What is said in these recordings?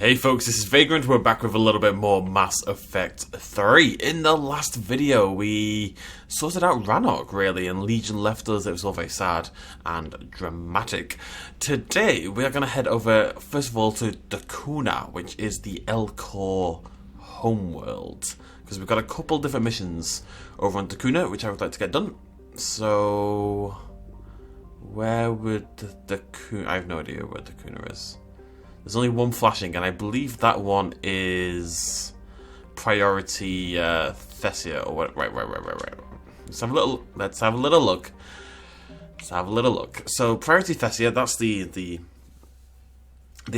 Hey folks, this is Vagrant. We're back with a little bit more Mass Effect 3. In the last video, we sorted out Rannoch, really, and Legion left us. It was all very sad and dramatic. Today, we are going to head over, first of all, to Dakuna, which is the Elcor homeworld. Because we've got a couple different missions over on Dakuna, which I would like to get done. So, where would Dakuna... I have no idea where Dakuna is. There's only one flashing, and I believe that one is priority Thessia. Or what? Right. Let's have a little look. So priority Thessia, that's the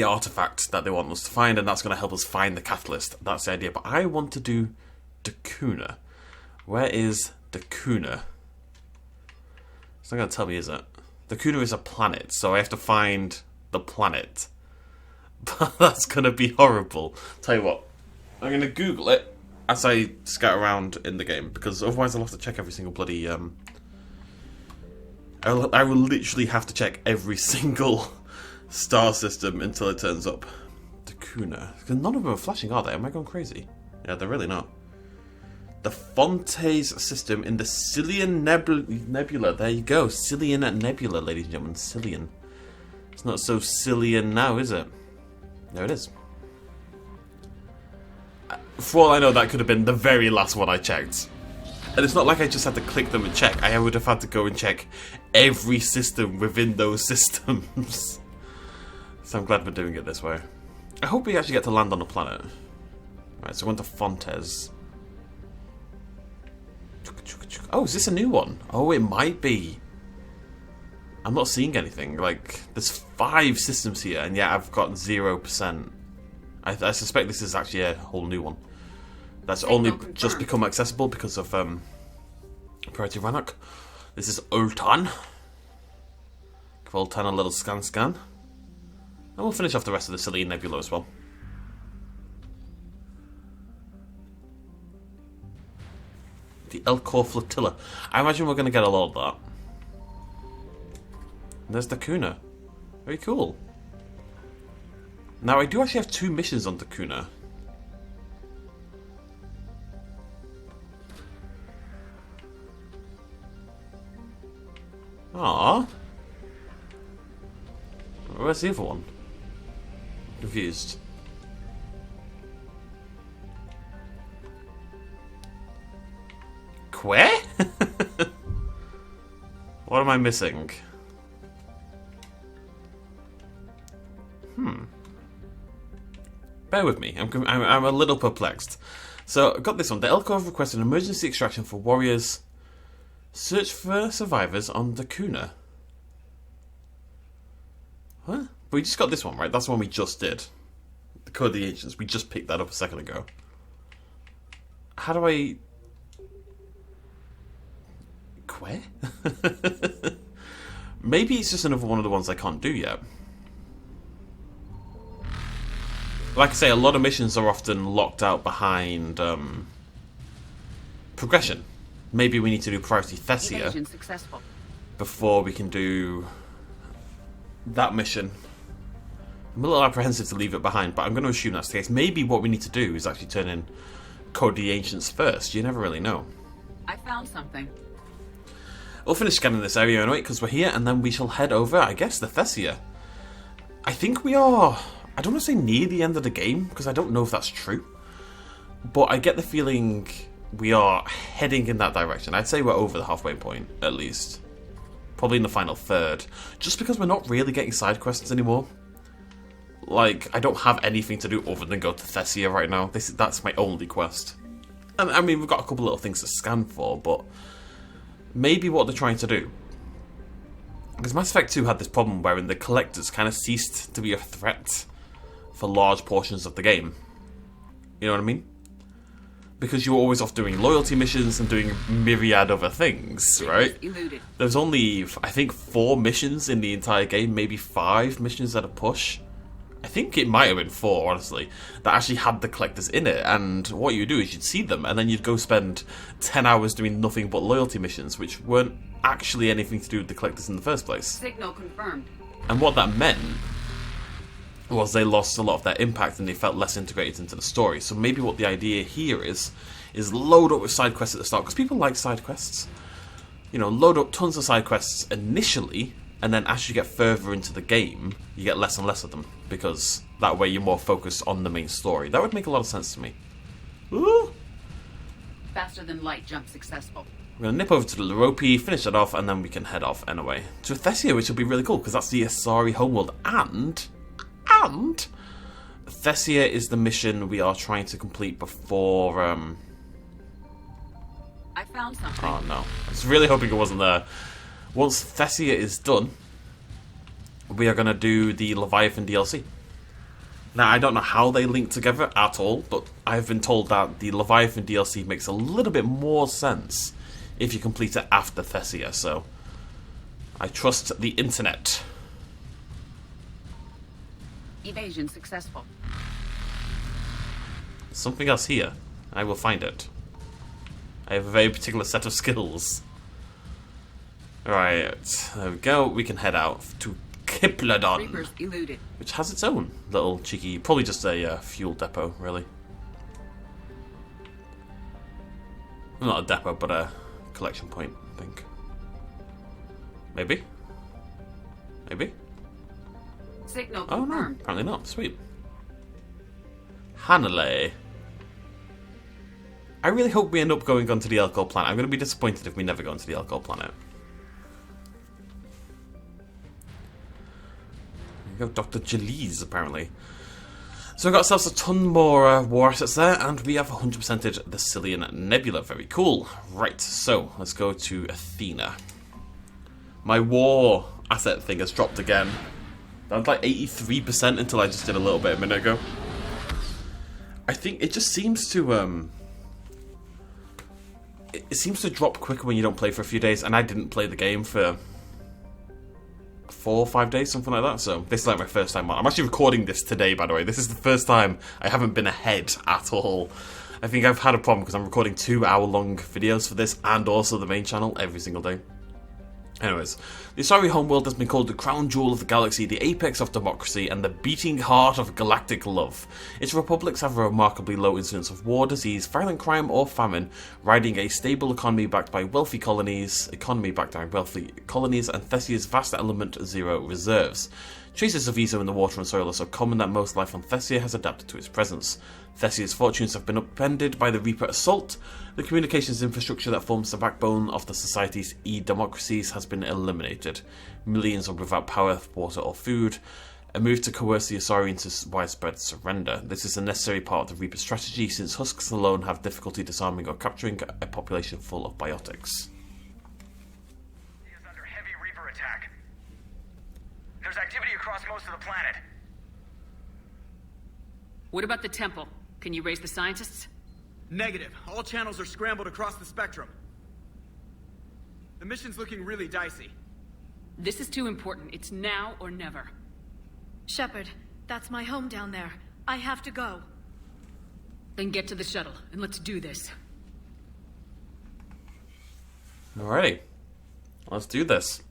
artifact that they want us to find, and that's going to help us find the catalyst. That's the idea. But I want to do Dakuna. Where is Dakuna? It's not going to tell me, is it? Dakuna is a planet, so I have to find the planet. That's going to be horrible. Tell you what, I'm going to Google it as I scout around in the game, because otherwise I'll have to check every single bloody... I will literally have to check every single star system until it turns up. Dakuna. Because none of them are flashing, are they? Am I going crazy? Yeah, they're really not. The Fontes system in the Cillian Nebula. There you go. Cillian Nebula, ladies and gentlemen. Cillian. It's not so Cillian now, is it? There it is. For all I know, that could have been the very last one I checked. And it's not like I just had to click them and check. I would have had to go and check every system within those systems. So I'm glad we're doing it this way. I hope we actually get to land on a planet. Right, so we're on to Fontes. Oh, is this a new one? Oh, it might be. I'm not seeing anything. Like, there's 5 systems here, and yet I've got 0%. I suspect this is actually a whole new one. That's only just become accessible because of Priority Rannoch. This is Ultan. Give Ultan a little scan. And we'll finish off the rest of the Cillian Nebula as well. The Elcor Flotilla. I imagine we're going to get a lot of that. There's Dakuna. Very cool. Now, I do actually have 2 missions on Dakuna. Ah. Where's the other one? Confused. Where? What am I missing? Bear with me, I'm a little perplexed. So, I got this one. The Elcor have requested an emergency extraction for warriors. Search for survivors on Dakuna. What? But we just got this one, right? That's the one we just did. The Code of the Ancients. We just picked that up a second ago. How do I... Where? Maybe it's just another one of the ones I can't do yet. Like I say, a lot of missions are often locked out behind progression. Maybe we need to do priority Thessia before we can do that mission. I'm a little apprehensive to leave it behind, but I'm going to assume that's the case. Maybe what we need to do is actually turn in Code of the Ancients first. You never really know. I found something. We'll finish scanning this area anyway, because we're here, and then we shall head over, I guess, to Thessia. I think we are... I don't want to say near the end of the game, because I don't know if that's true. But I get the feeling we are heading in that direction. I'd say we're over the halfway point, at least. Probably in the final third. Just because we're not really getting side quests anymore. Like, I don't have anything to do other than go to Thessia right now. That's my only quest. And I mean, we've got a couple little things to scan for, but... maybe what they're trying to do. Because Mass Effect 2 had this problem wherein the collectors kind of ceased to be a threat for large portions of the game. You know what I mean? Because you were always off doing loyalty missions and doing myriad other things, right? There's only, I think, 4 missions in the entire game, maybe 5 missions at a push. I think it might have been 4, honestly, that actually had the collectors in it. And what you'd do is you'd see them, and then you'd go spend 10 hours doing nothing but loyalty missions, which weren't actually anything to do with the collectors in the first place. Signal confirmed. And what that meant was they lost a lot of their impact and they felt less integrated into the story. So maybe what the idea here is load up with side quests at the start, because people like side quests. You know, load up tons of side quests initially, and then as you get further into the game, you get less and less of them, because that way you're more focused on the main story. That would make a lot of sense to me. Ooh! Faster than light jump successful. We're going to nip over to the Leropi, finish that off, and then we can head off anyway. To Thessia, which will be really cool, because that's the ASARI homeworld, and Thessia is the mission we are trying to complete before, I found something. Oh no. I was really hoping it wasn't there. Once Thessia is done, we are going to do the Leviathan DLC. Now, I don't know how they link together at all, but I've been told that the Leviathan DLC makes a little bit more sense if you complete it after Thessia, so I trust the internet. Evasion successful. Something else here. I will find it. I have a very particular set of skills. Right, there we go. We can head out to Kiplodon, Reapers eluded. which has its own little cheeky, probably just a fuel depot, really. Not a depot, but a collection point, I think. Maybe? Maybe? Signal Oh no, confirmed. apparently not. Sweet. Hanalei. I really hope we end up going onto the Elcor planet. I'm going to be disappointed if we never go onto the Elcor planet. There we go, Dr. Jalise, apparently. So we've got ourselves a ton more war assets there, and we have 100%ed the Cillian Nebula. Very cool. Right, so let's go to Athena. My war asset thing has dropped again. That was like 83% until I just did a little bit a minute ago. I think it just seems to it seems to drop quicker when you don't play for a few days, and I didn't play the game for 4 or 5 days, something like that, so this is like my first time on. I'm actually recording this today, by the way. This is the first time I haven't been ahead at all. I think I've had a problem because I'm recording 2-hour-long videos for this and also the main channel every single day. Anyways, the ASARI homeworld has been called the crown jewel of the galaxy, the apex of democracy, and the beating heart of galactic love. Its republics have a remarkably low incidence of war, disease, violent crime, or famine, riding a stable economy backed by wealthy colonies, and Thessia's vast element zero reserves. Traces of Ezo in the water and soil are so common that most life on Thessia has adapted to its presence. Thessia's fortunes have been upended by the Reaper assault. The communications infrastructure that forms the backbone of the society's e-democracies has been eliminated. Millions are without power, water, or food. A move to coerce the ASARI into widespread surrender. This is a necessary part of the Reaper strategy, since husks alone have difficulty disarming or capturing a population full of biotics. He is under heavy Reaper attack. There's activity across most of the planet. What about the temple? Can you raise the scientists? Negative. All channels are scrambled across the spectrum. The mission's looking really dicey. This is too important. It's now or never. Shephard, that's my home down there. I have to go. Then get to the shuttle, and let's do this. Alrighty. Let's do this.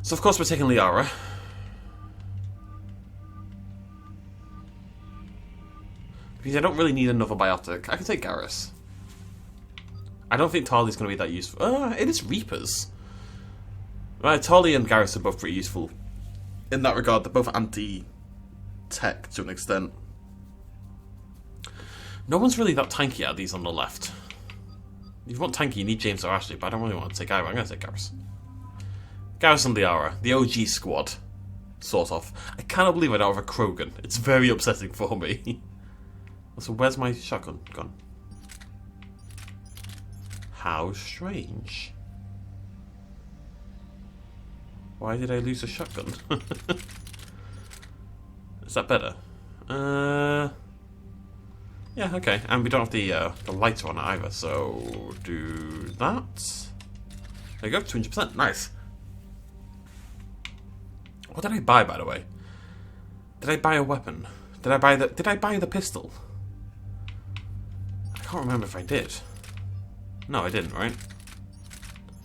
So of course we're taking Liara. Because I don't really need another biotic. I can take Garrus. I don't think Tali's going to be that useful. It is Reapers. Right, Tali and Garrus are both pretty useful. In that regard, they're both anti-tech to an extent. No one's really that tanky out of these on the left. If you want tanky, you need James or Ashley, but I don't really want to take either. I'm going to take Garrus. Garrus and Liara, the OG squad. Sort of. I cannot believe I don't have a Krogan. It's very upsetting for me. So where's my shotgun gone? How strange. Why did I lose a shotgun? Is that better? Yeah, okay. And we don't have the lighter on it either, so do that. There you go, 200%. Nice. What did I buy, by the way? Did I buy a weapon? Did I buy the pistol? I can't remember if I did. No, I didn't, right?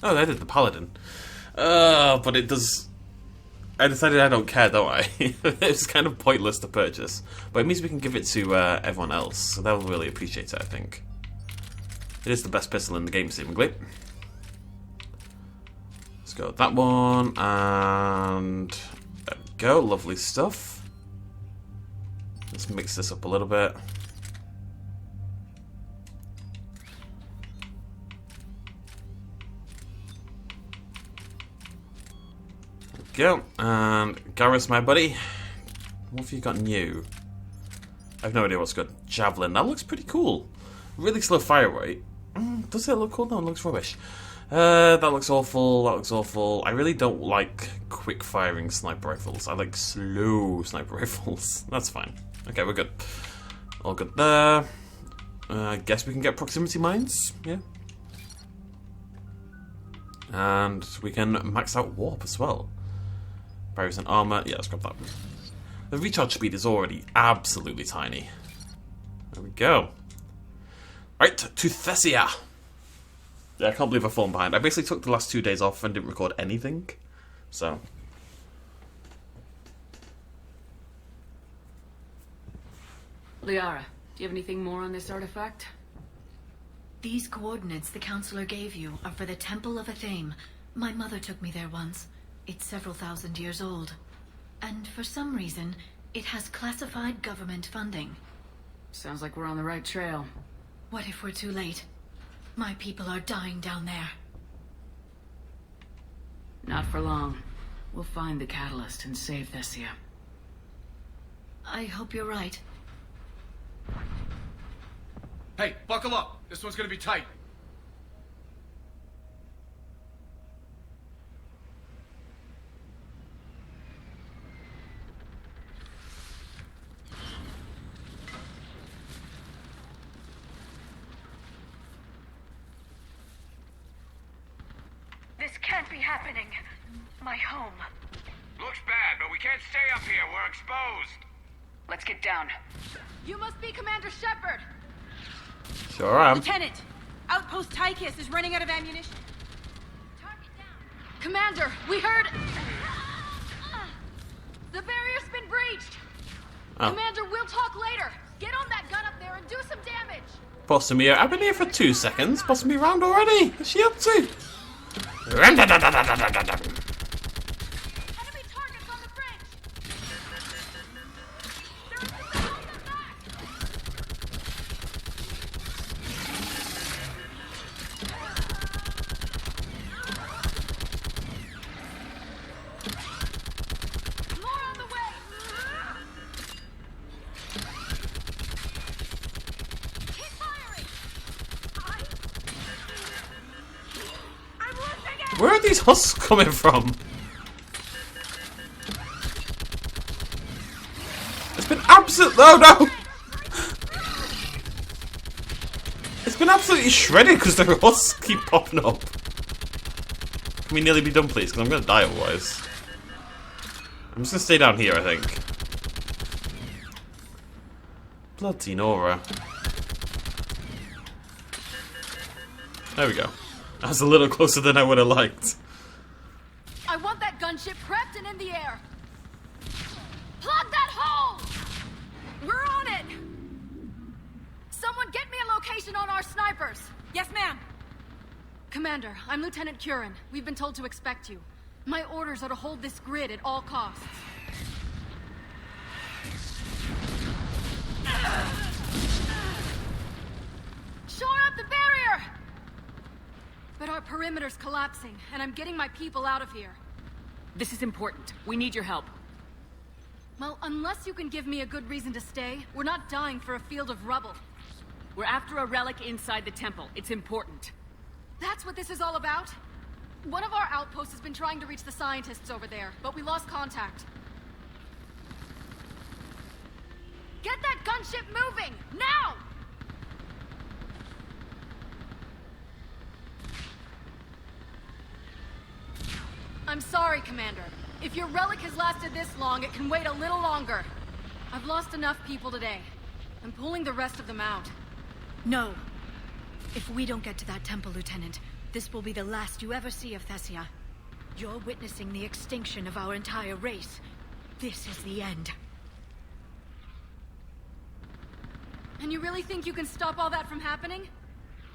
Oh, I did the paladin. But it does... I decided I don't care, don't I? It's kind of pointless to purchase. But it means we can give it to everyone else, so they'll really appreciate it, I think. It is the best pistol in the game, seemingly. Let's go with that one, and there we go, lovely stuff. Let's mix this up a little bit. Go, and Garrus, my buddy, what have you got new? I have no idea what's good. Javelin, that looks pretty cool. Really slow fire rate. Does it look cool? No, it looks rubbish. That looks awful, that looks awful. I really don't like quick firing sniper rifles. I like slow sniper rifles. That's fine. Okay, we're good. All good there. I guess we can get proximity mines, yeah. And we can max out warp as well. Barriers and armor. Yeah, let's grab that. The recharge speed is already absolutely tiny. There we go. Right, to Thessia. Yeah, I can't believe I've fallen behind. I basically took the last 2 days off and didn't record anything. So. Liara, do you have anything more on this artifact? These coordinates the counselor gave you are for the Temple of Athame. My mother took me there once. It's several thousand years old. And for some reason, it has classified government funding. Sounds like we're on the right trail. What if we're too late? My people are dying down there. Not for long. We'll find the catalyst and save Thessia. I hope you're right. Hey, buckle up. This one's gonna be tight. This can't be happening. My home. Looks bad, but we can't stay up here. We're exposed. Let's get down. You must be Commander Shephard. Sure am. Lieutenant, Outpost Tychus is running out of ammunition. Target down. Commander, we heard... The barrier's been breached. Oh. Commander, we'll talk later. Get on that gun up there and do some damage. Bossing me, I've been here for 2 seconds. Bossing me around already. What's she up to? Enemy targets on the bridge. They're in the back. More on the way. Keep firing. I'm losing it. Where are these husks coming from? It's been absolute. Oh no! It's been absolutely shredded because the husks keep popping up. Can we nearly be done, please? Because I'm going to die otherwise. I'm just going to stay down here, I think. Bloody Nora. There we go. That was a little closer than I would have liked. I want that gunship prepped and in the air. Plug that hole! We're on it! Someone get me a location on our snipers. Yes, ma'am. Commander, I'm Lieutenant Curran. We've been told to expect you. My orders are to hold this grid at all costs. Shore up the barrier! But our perimeter's collapsing, and I'm getting my people out of here. This is important. We need your help. Well, unless you can give me a good reason to stay, we're not dying for a field of rubble. We're after a relic inside the temple. It's important. That's what this is all about? One of our outposts has been trying to reach the scientists over there, but we lost contact. Get that gunship moving! Now! I'm sorry, Commander. If your relic has lasted this long, it can wait a little longer. I've lost enough people today. I'm pulling the rest of them out. No. If we don't get to that temple, Lieutenant, this will be the last you ever see of Thessia. You're witnessing the extinction of our entire race. This is the end. And you really think you can stop all that from happening?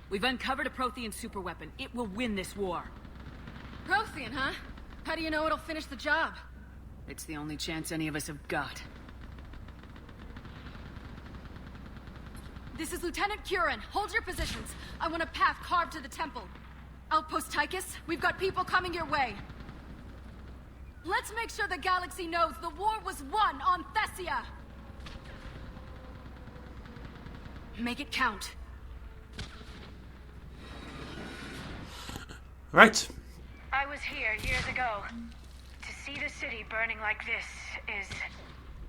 We've uncovered a Prothean superweapon. It will win this war. Prothean, huh? How do you know it'll finish the job? It's the only chance any of us have got. This is Lieutenant Curran. Hold your positions. I want a path carved to the temple. Outpost Tychus, we've got people coming your way. Let's make sure the galaxy knows the war was won on Thessia. Make it count. Right. I was here years ago. To see the city burning like this is...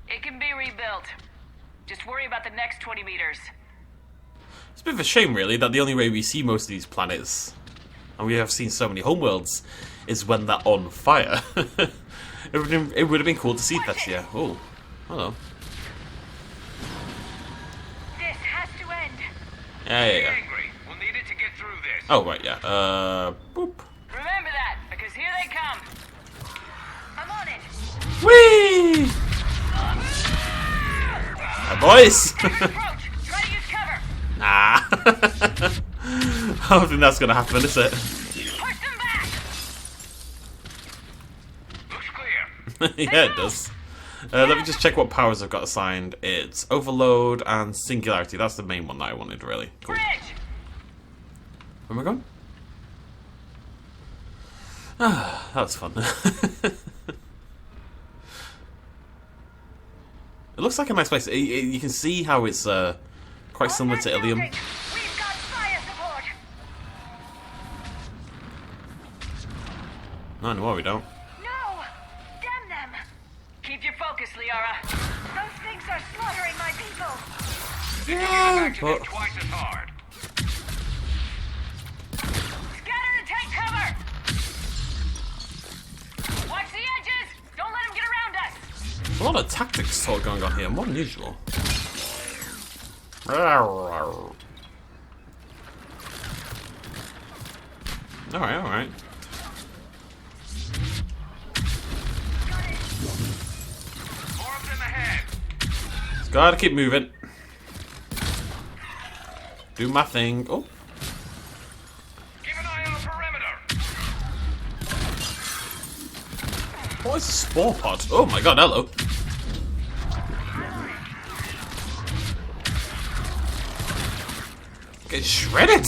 It can be rebuilt. Just worry about the next 20 meters. It's a bit of a shame, really, that the only way we see most of these planets, and we have seen so many homeworlds, is when they're on fire. It would have been cool to see Thessia. Oh, hello. This has to end. Yeah. Angry. We'll need it to get through this. Oh, right, yeah. Boop. Remember that, because here they come. I'm on it. Whee! Hi, boys! Approach. Try to use cover. Nah. I don't think that's gonna happen, is it? Push them back. Looks clear. Yeah, it does. Let me just check what powers I've got assigned. It's Overload and Singularity. That's the main one that I wanted, really. Cool. Bridge. Where am I going? Ah, that was fun. It looks like a nice place. You can see how it's quite similar to Ilium. We've got fire support. No, anymore we don't. No! Damn them! Keep your focus, Liara. Those things are slaughtering my people. Yeah, Back to them twice as hard. Scatter and take cover. Watch the edges. Don't let them get around us. a lot of tactics talk going on here, more than usual. Alright. More of them ahead. Just gotta keep moving. Do my thing. Oh. Keep an eye on the perimeter. What is a spore pod? Oh my god, hello. Get shredded!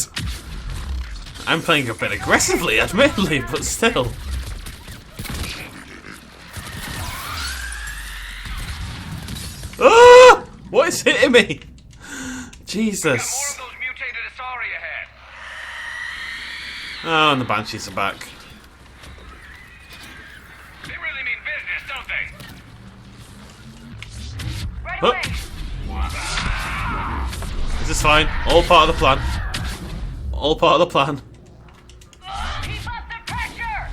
I'm playing a bit aggressively, admittedly, but still. Ah! What is hitting me? Jesus. More of those mutated ASARI ahead. Oh, and the Banshees are back. They really mean business, don't they? Right Oh. away. This is fine. All part of the plan. All part of the plan. Keep up the pressure.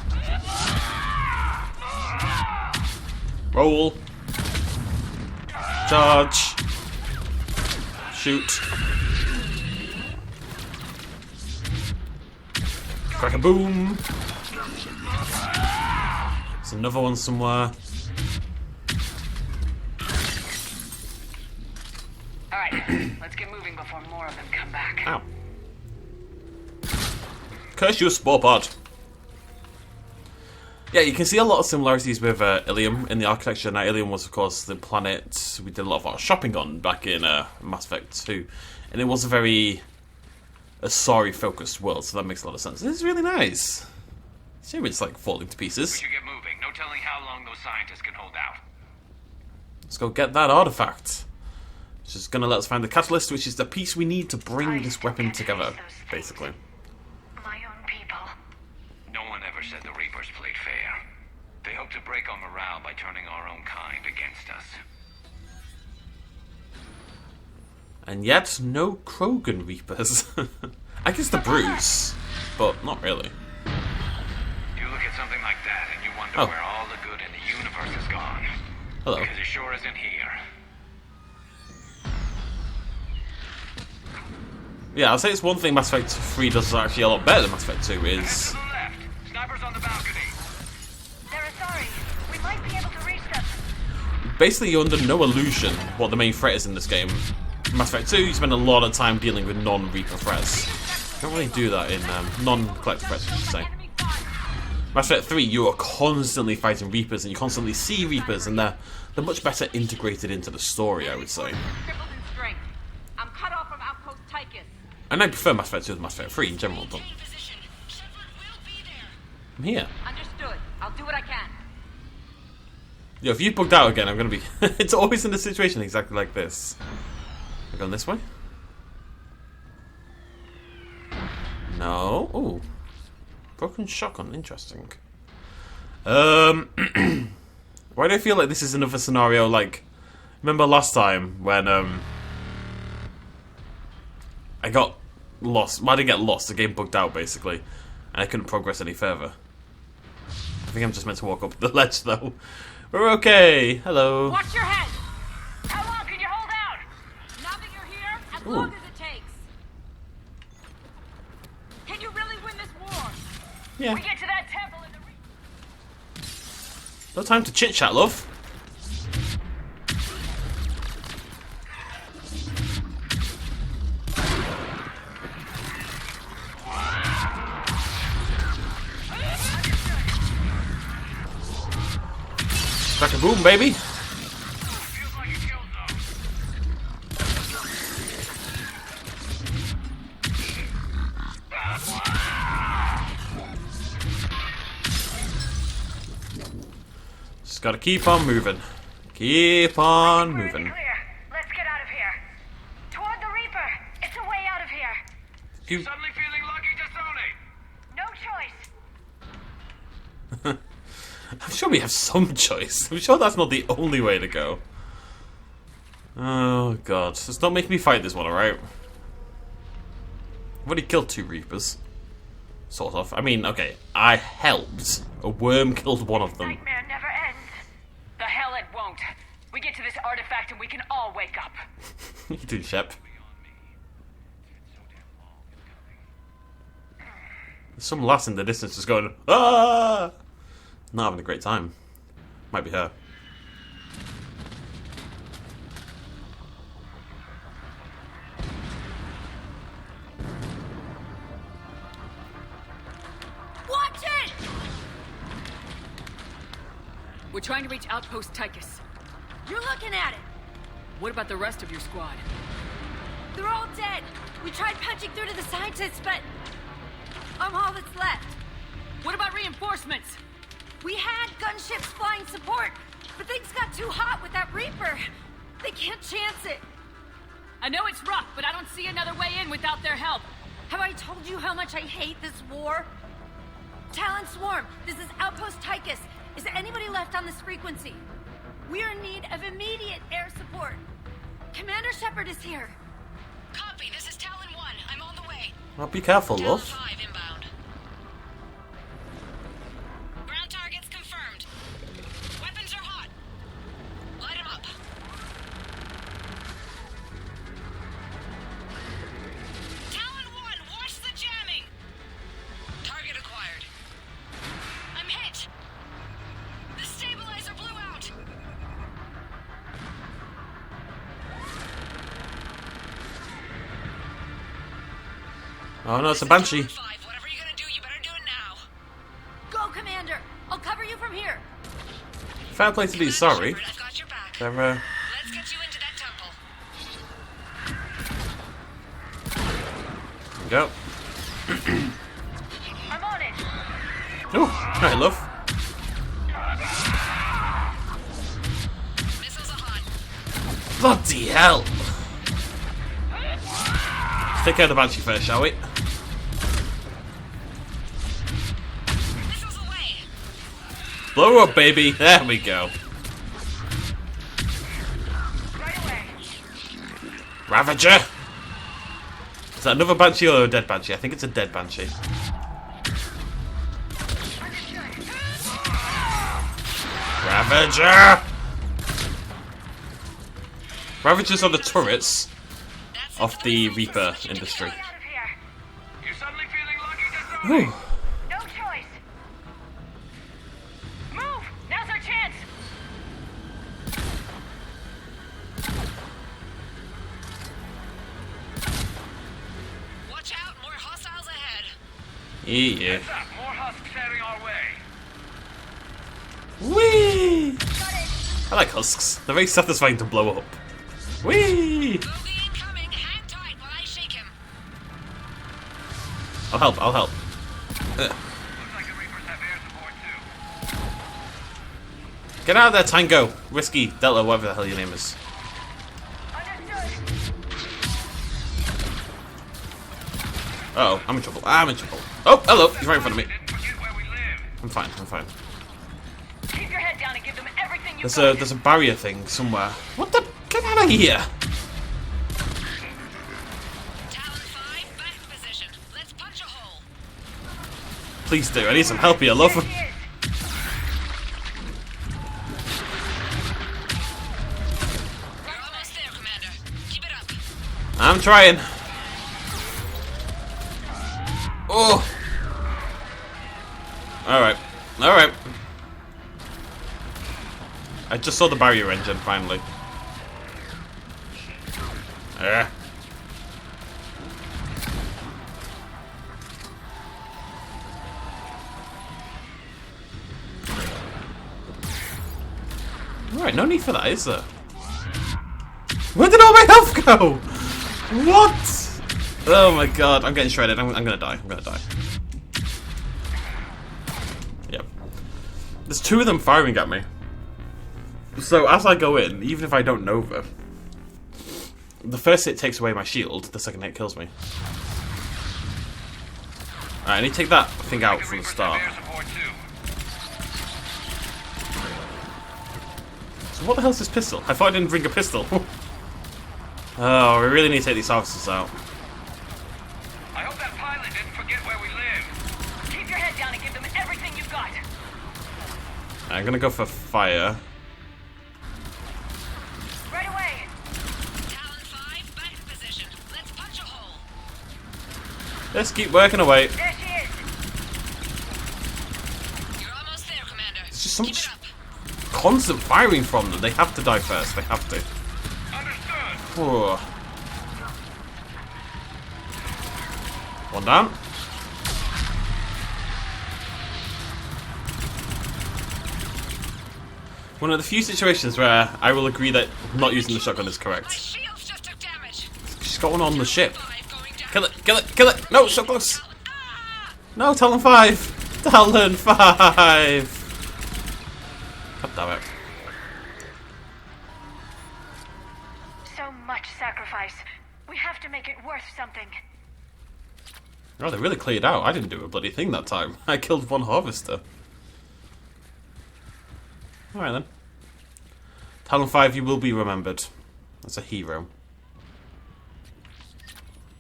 Roll. Charge. Shoot. Crack a boom. There's another one somewhere. All right, let's get moving before more of them come back. Ow. Curse you, Spore Pod. Yeah, you can see a lot of similarities with Ilium in the architecture. Now, Ilium was, of course, the planet we did a lot of our shopping on back in Mass Effect 2. And it was a very ASARI-focused world, so that makes a lot of sense. This is really nice. Shame it's, like, falling to We pieces. should get moving. No telling how long those scientists can hold out. Let's go get that artifact. It's just going to let us find the catalyst, which is the piece we need to bring this weapon together, basically. My own people. No one ever said the Reapers played fair. They hope to break our morale by turning our own kind against us. And yet, no Krogan Reapers. I guess the Bruce, but not really. You look at something like that and you wonder Oh. where all the good in the universe is gone. Hello. Because it sure isn't here. Yeah, I'll say it's one thing Mass Effect 3 does actually a lot better than Mass Effect 2 is... To the left. Snipers on the balcony. basically you're under no illusion what the main threat is in this game. Mass Effect 2, you spend a lot of time dealing with non-Reaper threats. You don't really do that in non-collector threats, I should say. Mass Effect 3, you are constantly fighting Reapers, and you constantly see Reapers, and they're much better integrated into the story, I would say. I'm cut off from Outpost Tychus. And I prefer Mass Effect 2 to Mass Effect 3 in general, but I'm here. Understood. I'll do what I can. Yo, if you bugged out again, I'm gonna be... It's always in a situation exactly like this. We're going this way? No. Ooh. Broken shotgun. Interesting. Why do I feel like this is another scenario like... Remember last time when, I got lost. Well, I didn't get lost. The game bugged out, basically. And I couldn't progress any further. I think I'm just meant to walk up the ledge, though. We're okay. Hello. Watch your head. How long can you hold out? Now that you're here, as long as it takes. Can you really win this war? Yeah. We get to that temple in the... No time to chit-chat, love. Back a boom, baby. Just gotta keep on moving. Keep on moving. Clear. Let's get out of here. Toward the Reaper. It's a way out of here. You Suddenly feeling lucky, Dasoni? No choice. I'm sure we have some choice. I'm sure that's not the only way to go. Oh god. Just don't make me fight this one, alright? I've already killed 2 Reapers. Sort of. I mean, okay, I helped. A worm killed one of them. Nightmare never ends. The hell it won't. We get to this artifact and we can all wake up. You do, Shep. There's some lass in the distance just going, ah! Not having a great time. Might be her. Watch it! We're trying to reach Outpost Tychus. You're looking at it. What about the rest of your squad? They're all dead. We tried punching through to the scientists, but I'm all that's left. What about reinforcements? We had gunships flying support, but things got too hot with that Reaper. They can't chance it. I know it's rough, but I don't see another way in without their help. Have I told you how much I hate this war? Talon Swarm, this is Outpost Tychus. Is there anybody left on this frequency? We are in need of immediate air support. Commander Shephard is here. Copy, this is Talon 1. I'm on the way. Well, be careful, Talon love. 5 inbound. Ground targets confirmed. Weapons are hot. Light them up. Talon 1, watch the jamming. Target acquired. I'm hit. The stabilizer blew out. Oh no, it's a Banshee. Talon 5, whatever you're gonna do, you better do it now. Go, Commander. I'll cover you from here. Fair play to these, sorry. Shephard, I've got your back. They're, Let's get you into that temple. there we go. I'm on it. Oh, hi, love. Missiles are hot. Bloody hell! Let's take care of the Banshee first, shall we? Missiles away. Blow her up, baby. There we go. Right away. Ravager! Is that another Banshee or a dead Banshee? I think it's a dead Banshee. Ravager! Ravagers are the turrets of the Reaper industry. Get out of here. You suddenly feeling lucky, Dasoni? Whew. No choice. Move! Now's our chance! Watch out, more hostiles ahead. Yeah. Heads up, more husks heading our way. Whee! I like husks. They're very satisfying to blow up. Whee! Bogey incoming. Hang tight while I shake him. I'll help. Ugh. Looks like the Reapers have air support too. Get out of there, Tango. Risky, Delta, whatever the hell your name is. Uh-oh, I'm in trouble. Oh, hello. He's right in front of me. Didn't forget where we live. I'm fine. Keep your head down and give them everything you There's a barrier thing somewhere. What the? Get out of here! Talon 5, back in position. Let's punch a hole. Please do. I need some help here, love. There he is. We're almost there, Commander. Keep it up. I'm trying. Oh. Alright. I just saw the barrier engine, finally. Alright, no need for that, is there? Where did all my health go? What? Oh my god, I'm getting shredded. I'm gonna die. Yep. There's two of them firing at me. So as I go in, even if I don't Nova, the first hit takes away my shield, the second hit kills me. Alright, I need to take that thing out from the start. Air support too. So what the hell's this pistol? I thought I didn't bring a pistol. Oh, we really need to take these officers out. I hope that pilot didn't forget where we live. Keep your head down and give them everything you've got. I'm gonna go for fire. Right away. Talon 5, back in position. Let's punch a hole. Let's keep working away. There she is. You're almost there, Commander. It's just so Keep much it up. constant firing from them. They have to die first. They have to. Understood. Whoa. One down. One of the few situations where I will agree that not using the shotgun is My correct. shields just took damage. She's got one on the ship. 5 going down. Kill it! No, so close! Ah! No, Talon 5! Talon 5! God damn it. So much sacrifice. We have to make it worth something. Oh, they really cleared out. I didn't do a bloody thing that time. I killed one harvester. Alright then. Talon 5, you will be remembered as a hero.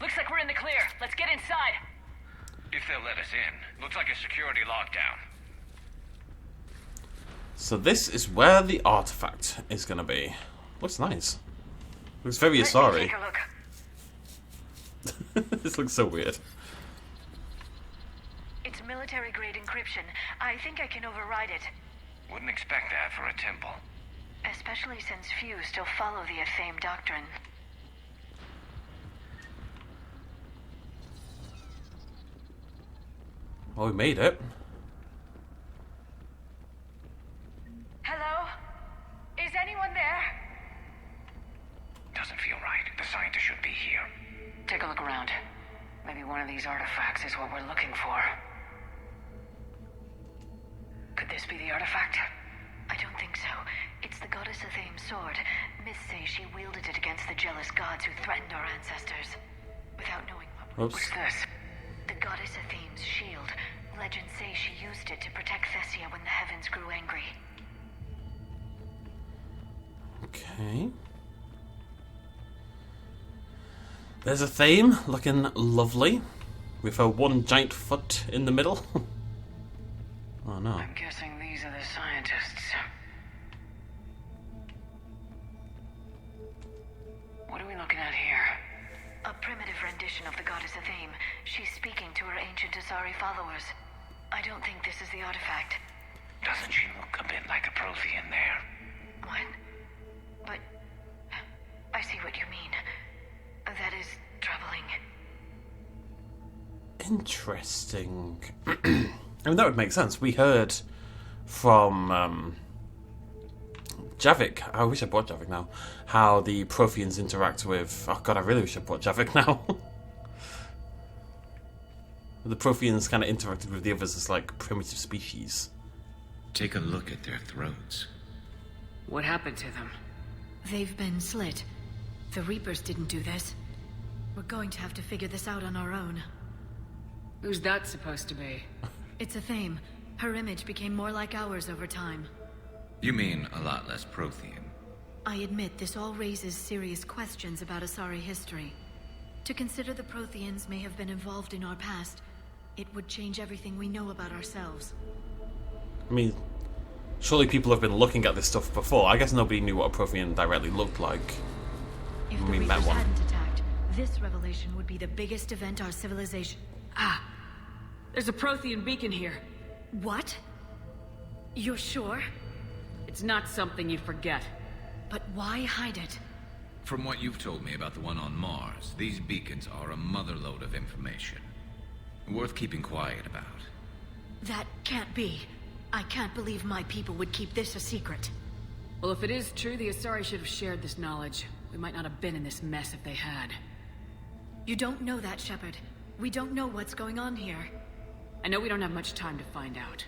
Looks like we're in the clear. Let's get inside. If they'll let us in. Looks like a security lockdown. So this is where the artifact is going to be. Looks nice. Looks very Let me ASARI. take a look. This looks so weird. It's military-grade encryption. I think I can override it. Wouldn't expect that for a temple. Especially since few still follow the Athame doctrine. Oh, we made it. Hello? Is anyone there? Doesn't feel right. The scientist should be here. Take a look around. Maybe one of these artifacts is what we're looking for. Could this be the artifact? I don't think so. It's the goddess Athame's sword. Myths say she wielded it against the jealous gods who threatened our ancestors. Without knowing Oops. what's this? The goddess Athame's shield. Legends say she used it to protect Thessia when the heavens grew angry. Okay. There's a theme looking lovely with her one giant foot in the middle. Oh no. I'm guessing these are the scientists. What are we looking at here? A primitive rendition of the goddess Athame. She's speaking to her ancient ASARI followers. I don't think this is the artifact. Doesn't she look a bit like a Prothean there? What? But Interesting. I mean, that would make sense. We heard from Javik. I wish I brought Javik now. How the Protheans interact with... Oh god, I really wish I brought Javik now. The Protheans kind of interacted with the others as like primitive species. Take a look at their throats. What happened to them? They've been slit. The Reapers didn't do this. We're going to have to figure this out on our own. Who's that supposed to be? It's a Thame. Her image became more like ours over time. You mean a lot less Prothean? I admit this all raises serious questions about ASARI history. To consider the Protheans may have been involved in our past, it would change everything we know about ourselves. I mean, surely people have been looking at this stuff before. I guess nobody knew what a Prothean directly looked like. If the We met Reapers one. hadn't attacked, this revelation would be the biggest event our civilization... Ah! There's a Prothean beacon here. What? You're sure? It's not something you'd forget. But why hide it? From what you've told me about the one on Mars, these beacons are a motherlode of information. Worth keeping quiet about. That can't be. I can't believe my people would keep this a secret. Well, if it is true, the Asari should have shared this knowledge. We might not have been in this mess if they had. You don't know that, Shephard. We don't know what's going on here. I know we don't have much time to find out.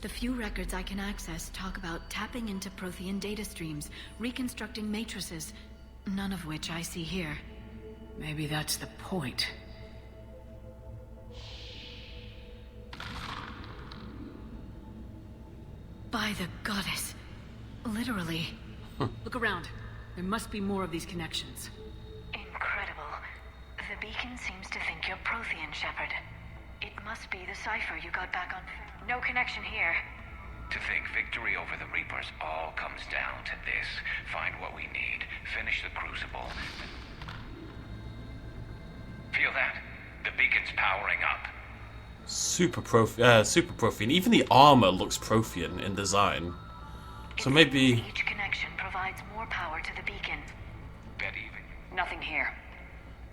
The few records I can access talk about tapping into Prothean data streams, reconstructing matrices, none of which I see here. Maybe that's the point. By the goddess. Literally. Look around. There must be more of these connections. Incredible. The beacon seems to think you're Prothean, Shephard. It must be the cipher you got back on... No connection here. To think victory over the Reapers all comes down to this. Find what we need, finish the Crucible. Feel that? The beacon's powering up. Super Prothean. Even the armor looks Prothean in design. So maybe... Each connection provides more power to the beacon. Bet even. Nothing here.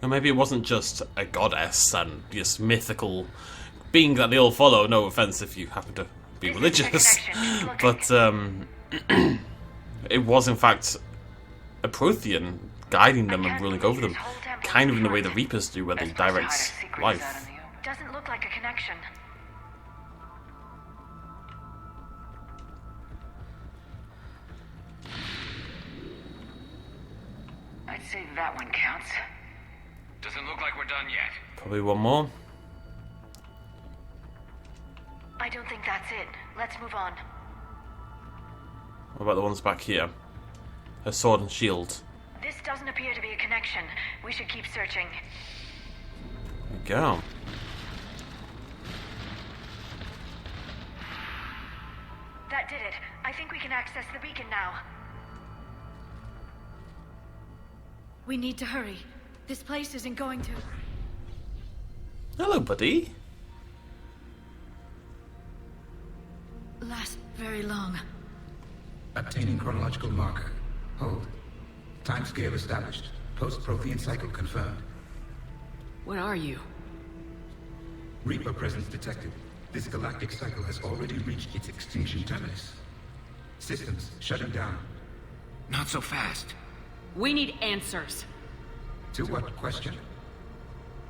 Or maybe it wasn't just a goddess and just mythical being that they all follow. No offense if you happen to be religious. But it was in fact a Prothean guiding them and ruling over them. Kind of in the way the Reapers do, where they direct life. Doesn't look like a connection. I'd say that one counts. Doesn't look like we're done yet. Probably one more. I don't think that's it. Let's move on. What about the ones back here? Her sword and shield. This doesn't appear to be a connection. We should keep searching. There we go. That did it. I think we can access the beacon now. We need to hurry. This place isn't going to... Hello, buddy. last very long. Obtaining chronological marker. Hold. Timescale established. Post-Prothean cycle confirmed. What are you? Reaper presence detected. This galactic cycle has already reached its extinction terminus. Systems shutting down. Not so fast. We need answers. To what question?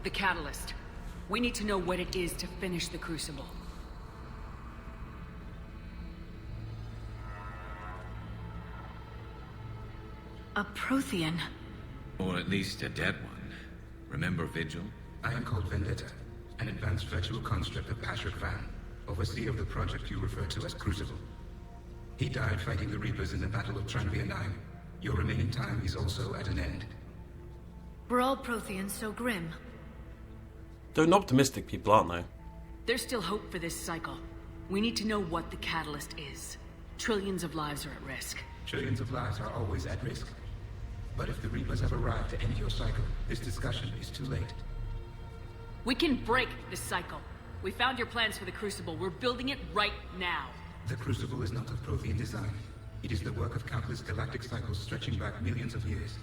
The catalyst. We need to know what it is to finish the Crucible. A Prothean. Or at least a dead one. Remember Vigil? I am called Vendetta, an advanced virtual construct of Patrick Van, overseer of the project you refer to as Crucible. He died fighting the Reapers in the Battle of Tranvia 9. Your remaining time is also at an end. We're all Protheans so grim. They're an optimistic people, aren't they? There's still hope for this cycle. We need to know what the catalyst is. Trillions of lives are at risk. Trillions of lives are always at risk. But if the Reapers have arrived to end your cycle, this discussion is too late. We can break this cycle. We found your plans for the Crucible. We're building it right now. The Crucible is not of Prothean design. It is the work of countless galactic cycles stretching back millions of years.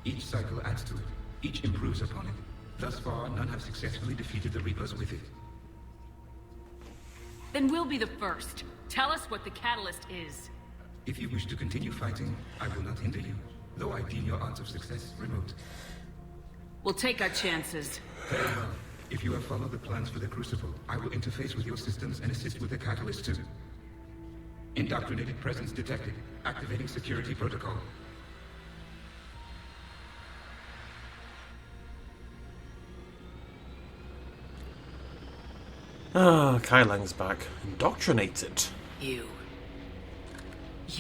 Each cycle adds to it. Each improves upon it. Thus far, none have successfully defeated the Reapers with it. Then we'll be the first. Tell us what the catalyst is. If you wish to continue fighting, I will not hinder you, though I deem your odds of success remote. We'll take our chances. Very well. If you have followed the plans for the Crucible, I will interface with your systems and assist with the catalyst too. Indoctrinated presence detected. Activating security protocol. Ah, Kai Leng's back. Indoctrinated. You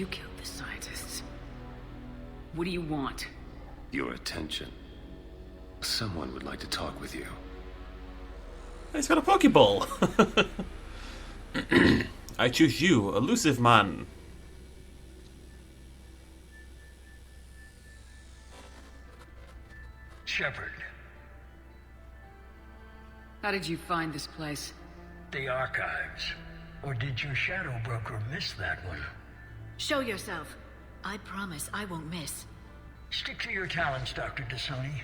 killed the scientists. What do you want? Your attention. Someone would like to talk with you. He's got a Pokeball. I choose you, elusive man. Shephard. How did you find this place? The archives. Or did your shadow broker miss that one? Show yourself. I promise I won't miss. Stick to your talents, Dr. Dasoni.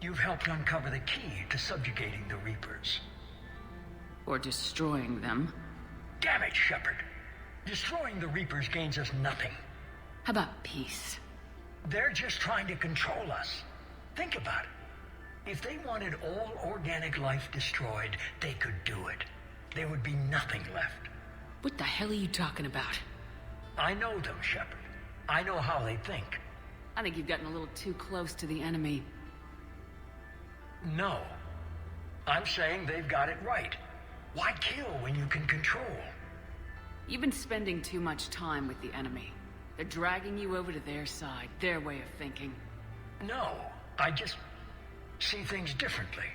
You've helped uncover the key to subjugating the Reapers. Or destroying them. Damn it, Shephard. Destroying the Reapers gains us nothing. How about peace? They're just trying to control us. Think about it. If they wanted all organic life destroyed, they could do it. There would be nothing left. What the hell are you talking about? I know them, Shephard. I know how they think. I think you've gotten a little too close to the enemy. No. I'm saying they've got it right. Why kill when you can control? You've been spending too much time with the enemy. They're dragging you over to their side, their way of thinking. No, I just see things differently.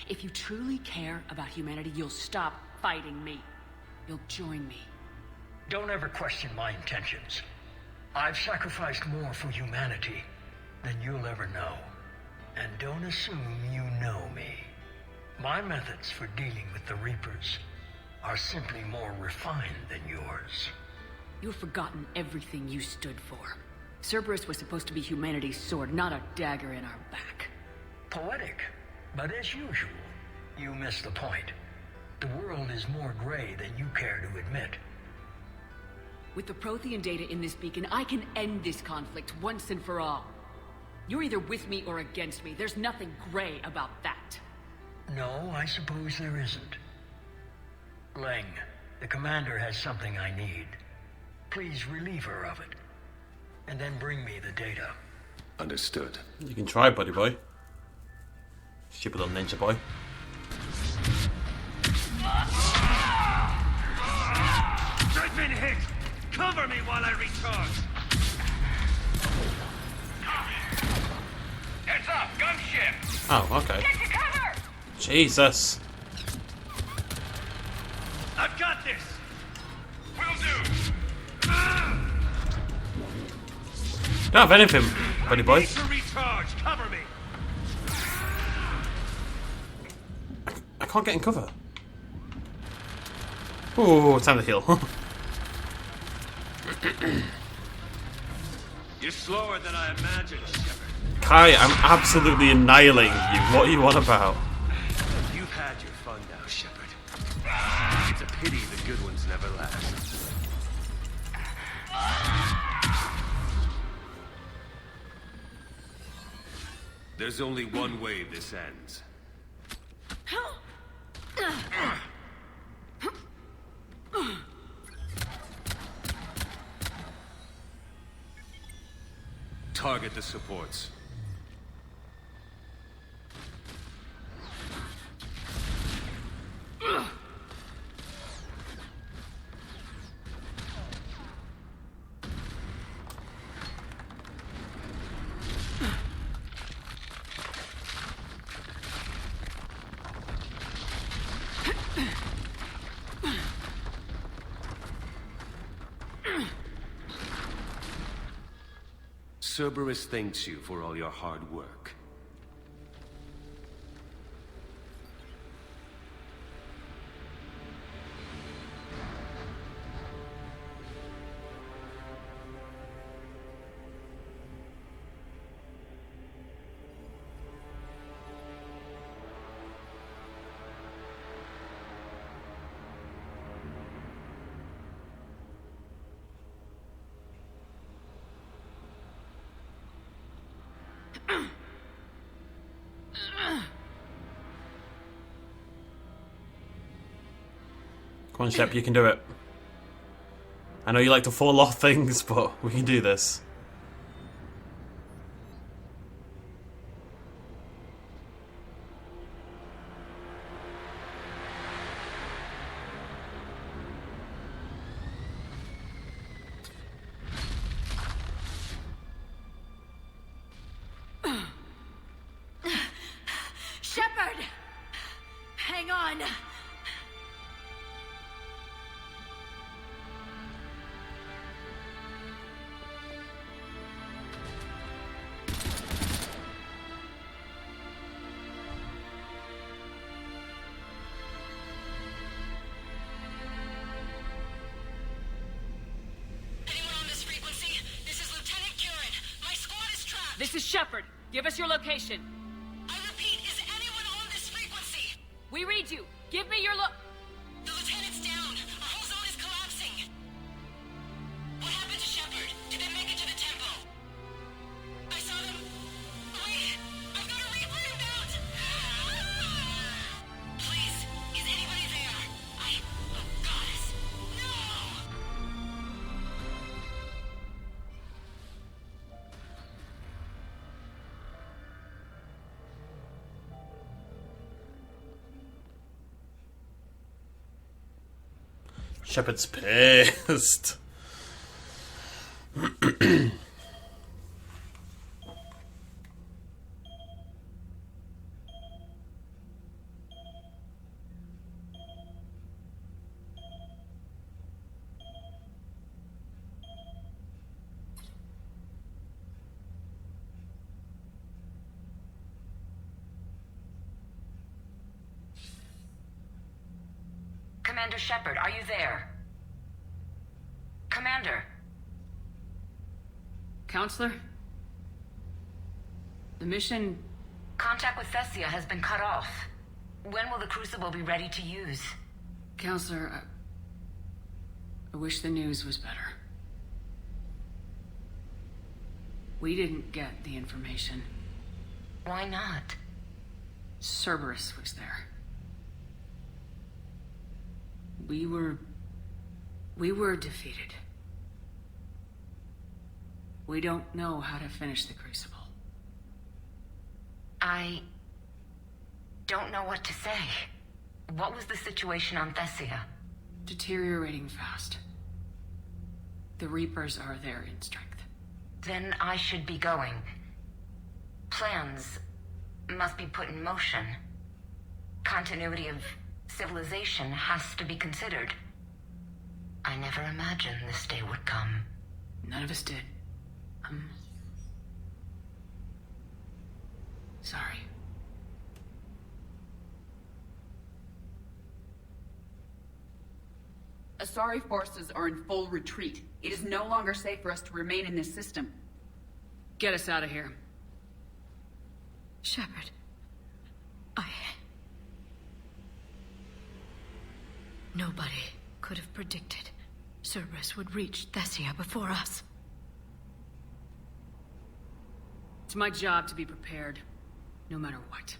If you truly care about humanity, you'll stop fighting me. You'll join me. Don't ever question my intentions. I've sacrificed more for humanity than you'll ever know. And don't assume you know me. My methods for dealing with the Reapers are simply more refined than yours. You've forgotten everything you stood for. Cerberus was supposed to be humanity's sword, not a dagger in our back. Poetic, but as usual, you miss the point. The world is more gray than you care to admit. With the Prothean data in this beacon, I can end this conflict once and for all. You're either with me or against me. There's nothing gray about that. No, I suppose there isn't. Leng, the commander has something I need. Please relieve her of it. And then bring me the data. Understood. You can try, buddy boy. Stupid little ninja boy. I've been hit! Cover me while I recharge! Heads up, gunship! Oh, okay. Get to cover! Jesus. I've got this! Will do! Don't have anything, buddy boy. Need to recharge! Cover me! I can't get in cover. Ooh, time to heal. You're slower than I imagined, Shephard. Kai, I'm absolutely annihilating you. What are you on about? You've had your fun now, Shephard. It's a pity the good ones never last. There's only one way this ends. Target the supports. Cerberus thanks you for all your hard work. Come on, Shep, you can do it. I know you like to fall off things, but we can do this. Shephard! Hang on! This is Shephard. Give us your location. I repeat, is anyone on this frequency? We read you. Give me your The lieutenant's down. Our whole zone is collapsing. What happened to Shephard? Did they make it to the temple? I saw them. Wait, I've got a Reaper inbound. Please, is anybody there? Oh, goddess. No! Shepherd's pissed. Commander Shephard, are you there? Commander. Counselor? The mission... Contact with Thessia has been cut off. When will the Crucible be ready to use? Counselor, I wish the news was better. We didn't get the information. Why not? Cerberus was there. We were defeated. We don't know how to finish the Crucible. I don't know what to say. What was the situation on Thessia? Deteriorating fast. The Reapers are there in strength. Then I should be going. Plans must be put in motion. Continuity of civilization has to be considered. I never imagined this day would come. None of us did. Sorry. ASARI forces are in full retreat. It is no longer safe for us to remain in this system. Get us out of here. Shephard, Nobody could have predicted Cerberus would reach Thessia before us. It's my job to be prepared, no matter what.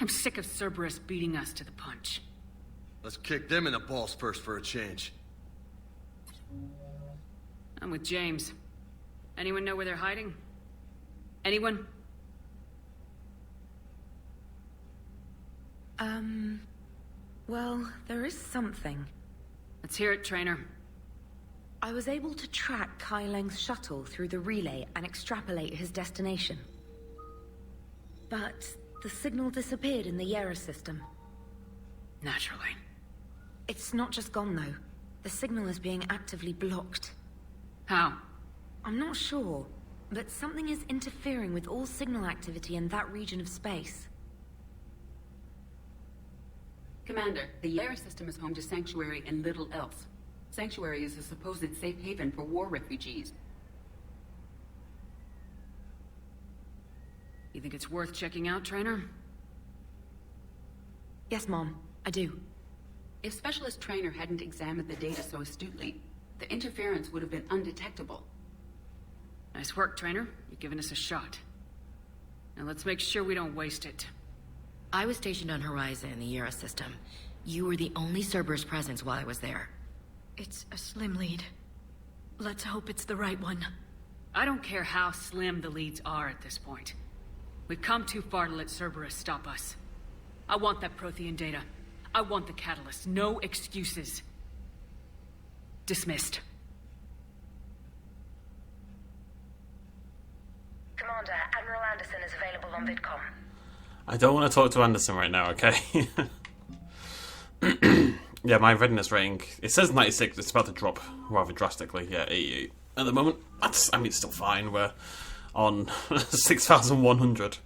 I'm sick of Cerberus beating us to the punch. Let's kick them in the balls first for a change. I'm with James. Anyone know where they're hiding? Anyone? Well, there is something. Let's hear it, Trainer. I was able to track Kai Leng's shuttle through the relay and extrapolate his destination. But the signal disappeared in the Yera system. Naturally. It's not just gone, though. The signal is being actively blocked. How? I'm not sure, but something is interfering with all signal activity in that region of space. Commander, the Yera system is home to Sanctuary and little else. Sanctuary is a supposed safe haven for war refugees. You think it's worth checking out, Trainer? Yes, Mom, I do. If Specialist Trainer hadn't examined the data so astutely, the interference would have been undetectable. Nice work, Trainer. You've given us a shot. And let's make sure we don't waste it. I was stationed on Horizon in the Era system. You were the only Cerberus presence while I was there. It's a slim lead. Let's hope it's the right one. I don't care how slim the leads are at this point. We've come too far to let Cerberus stop us. I want that Prothean data. I want the catalyst. No excuses. Dismissed. Commander, Admiral Anderson is available on VidCom. I don't want to talk to Anderson right now, okay? Yeah, my readiness rating, it says 96, it's about to drop rather drastically. Yeah, 88. At the moment, it's still fine. We're on 6,100.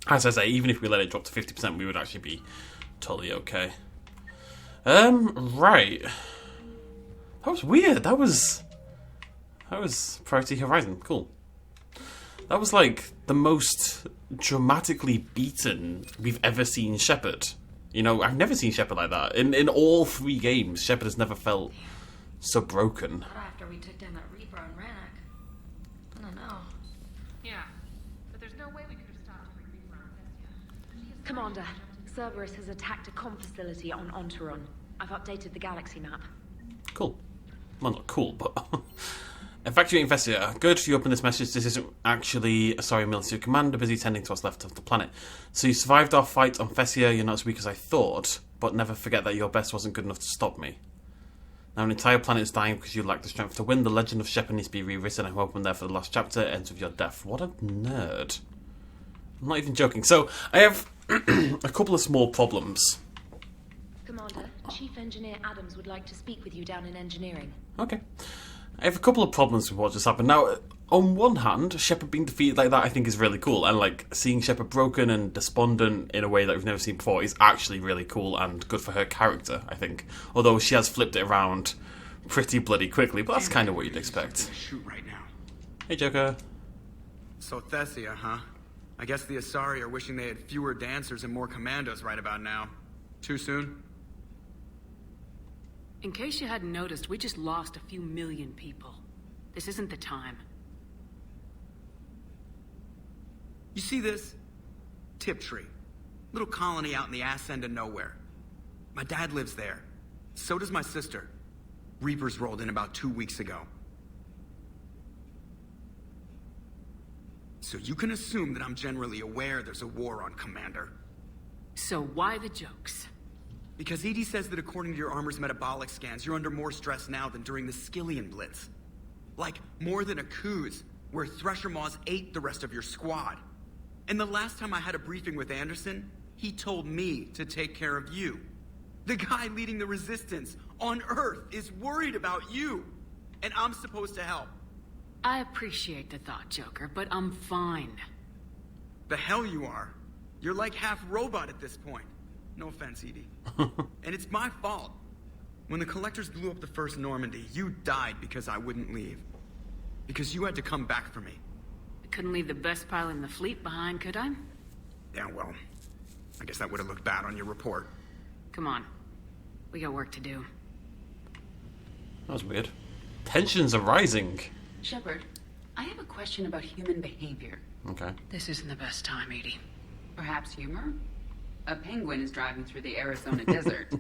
As I say, even if we let it drop to 50%, we would actually be totally okay. Right. That was weird. That was Priority Horizon. Cool. That was like the most dramatically beaten we've ever seen Shephard. You know, I've never seen Shephard like that. In all 3 games, Shephard has never felt so broken. After we took down that Reaper on Rannoch. I don't know. Yeah, but there's no way we could have stopped the Reaper on Thessia. Commander, Cerberus has attacked a comm facility on Ontaron. I've updated the galaxy map. Cool. Well, not cool, but... Evacuating Thessia. Good, you open this message. This isn't actually ASARI military commander busy tending to what's left of the planet. So you survived our fight on Thessia. You're not as weak as I thought, but never forget that your best wasn't good enough to stop me. Now an entire planet is dying because you lack the strength to win. The legend of Shephard needs to be rewritten. I hope I'm there for the last chapter. It ends with your death. What a nerd. I'm not even joking. So I have a couple of small problems. Commander, Chief Engineer Adams would like to speak with you down in engineering. Okay. I have a couple of problems with what just happened. Now, on one hand, Shephard being defeated like that I think is really cool. And, like, seeing Shephard broken and despondent in a way that we've never seen before is actually really cool and good for her character, I think. Although she has flipped it around pretty bloody quickly, but that's kind of what you'd expect. Shoot right now. Hey, Joker. So Thessia, huh? I guess the ASARI are wishing they had fewer dancers and more commandos right about now. Too soon? In case you hadn't noticed, we just lost a few million people. This isn't the time. You see this? Tiptree. Little colony out in the ass end of nowhere. My dad lives there. So does my sister. Reapers rolled in about 2 weeks ago. So you can assume that I'm generally aware there's a war on, Commander. So why the jokes? Because EDI says that according to your armor's metabolic scans, you're under more stress now than during the Skillian Blitz. Like, more than a Kuz, where Thresher Maws ate the rest of your squad. And the last time I had a briefing with Anderson, he told me to take care of you. The guy leading the resistance on Earth is worried about you. And I'm supposed to help. I appreciate the thought, Joker, but I'm fine. The hell you are. You're like half robot at this point. No offense, Edie. And it's my fault. When the Collectors blew up the first Normandy, you died because I wouldn't leave. Because you had to come back for me. I couldn't leave the best pilot in the fleet behind, could I? Yeah, well, I guess that would have looked bad on your report. Come on. We got work to do. That was weird. Tensions are rising. Shephard, I have a question about human behavior. Okay. This isn't the best time, Edie. Perhaps humor? A penguin is driving through the Arizona desert.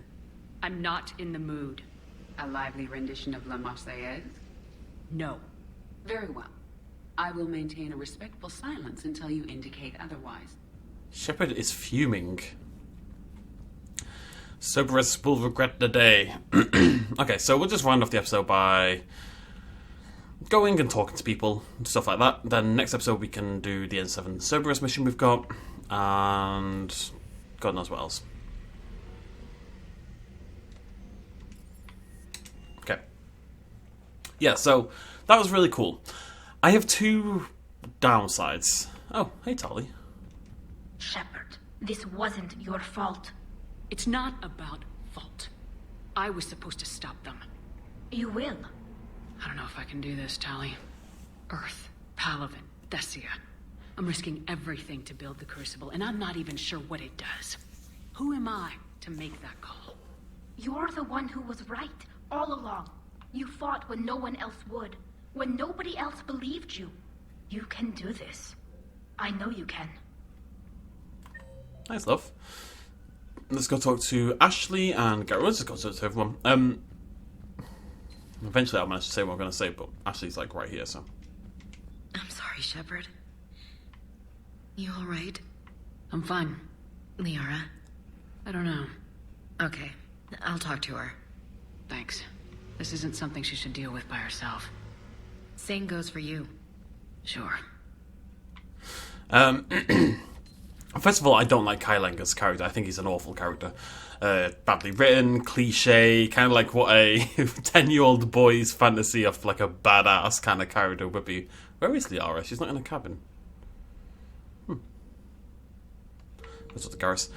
I'm not in the mood. A lively rendition of La Marseillaise? No. Very well. I will maintain a respectful silence until you indicate otherwise. Shephard is fuming. Cerberus will regret the day. Okay, so we'll just round off the episode by going and talking to people and stuff like that. Then next episode we can do the N7 Cerberus mission we've got, and God knows what else. Okay. Yeah, so that was really cool. I have 2 downsides. Oh, hey Tali. Shephard, this wasn't your fault. It's not about fault. I was supposed to stop them. You will. I don't know if I can do this, Tali. Earth, Palaven, Thessia. I'm risking everything to build the Crucible, and I'm not even sure what it does. Who am I to make that call? You're the one who was right, all along. You fought when no one else would, when nobody else believed you. You can do this. I know you can. Nice, love. Let's go talk to Ashley and Garrett. Let's just go talk to everyone. Eventually I'll manage to say what I'm going to say, but Ashley's like right here, so. I'm sorry, Shephard. You alright? I'm fine. Liara? I don't know. Okay, I'll talk to her. Thanks. This isn't something she should deal with by herself. Same goes for you. Sure. First of all, I don't like Kai Leng as a character. I think he's an awful character. Badly written, cliche, kind of like what a 10-year-old boy's fantasy of like a badass kind of character would be. Where is Liara? She's not in a cabin. That's what the Garrus.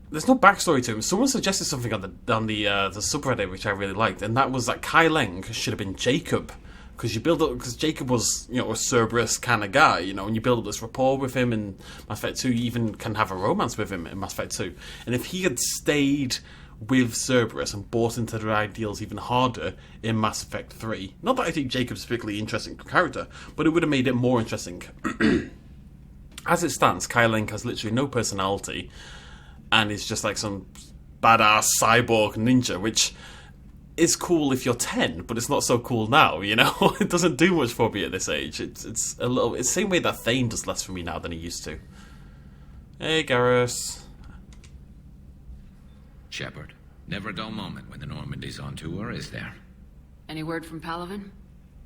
There's no backstory to him. Someone suggested something on the subreddit which I really liked, and that was that Kai Leng should have been Jacob, because you build up, because Jacob was, you know, a Cerberus kind of guy, you know, and you build up this rapport with him in Mass Effect 2. You even can have a romance with him in Mass Effect 2. And if he had stayed with Cerberus and bought into their ideals even harder in Mass Effect 3, not that I think Jacob's a particularly interesting character, but it would have made it more interesting. As it stands, Kai Leng has literally no personality, and is just like some badass cyborg ninja, which is cool if you're 10, but it's not so cool now, you know? It doesn't do much for me at this age. It's a little... It's the same way that Thane does less for me now than he used to. Hey, Garrus. Shephard, never a dull moment when the Normandy's on tour, is there? Any word from Palaven?